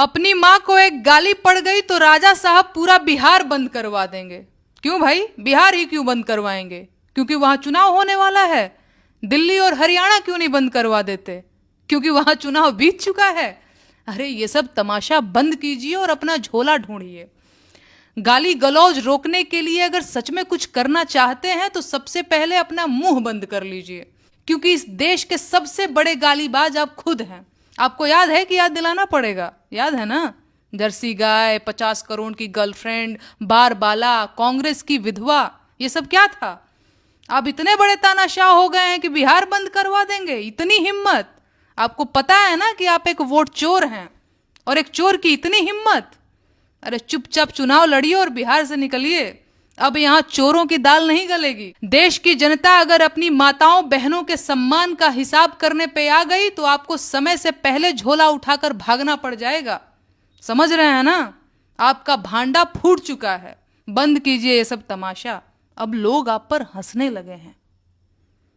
अपनी माँ को एक गाली पड़ गई तो राजा साहब पूरा बिहार बंद करवा देंगे। क्यों भाई, बिहार ही क्यों बंद करवाएंगे? क्योंकि वहां चुनाव होने वाला है। दिल्ली और हरियाणा क्यों नहीं बंद करवा देते? क्योंकि वहां चुनाव बीत चुका है। अरे ये सब तमाशा बंद कीजिए और अपना झोला ढूंढिए। गाली गलौज रोकने के लिए अगर सच में कुछ करना चाहते हैं तो सबसे पहले अपना मुंह बंद कर लीजिए, क्योंकि इस देश के सबसे बड़े गालीबाज आप खुद हैं। आपको याद है कि याद दिलाना पड़ेगा, याद है ना? जर्सी गाय, 50 करोड़ की गर्लफ्रेंड, बार बाला, कांग्रेस की विधवा, ये सब क्या था? आप इतने बड़े तानाशाह हो गए हैं कि बिहार बंद करवा देंगे? इतनी हिम्मत! आपको पता है ना कि आप एक वोट चोर हैं, और एक चोर की इतनी हिम्मत! अरे चुपचाप चुनाव लड़िए और बिहार से निकलिए। अब यहाँ चोरों की दाल नहीं गलेगी। देश की जनता अगर अपनी माताओं बहनों के सम्मान का हिसाब करने पे आ गई तो आपको समय से पहले झोला उठाकर भागना पड़ जाएगा। समझ रहे हैं ना? आपका भांडा फूट चुका है। बंद कीजिए ये सब तमाशा। अब लोग आप पर हंसने लगे हैं।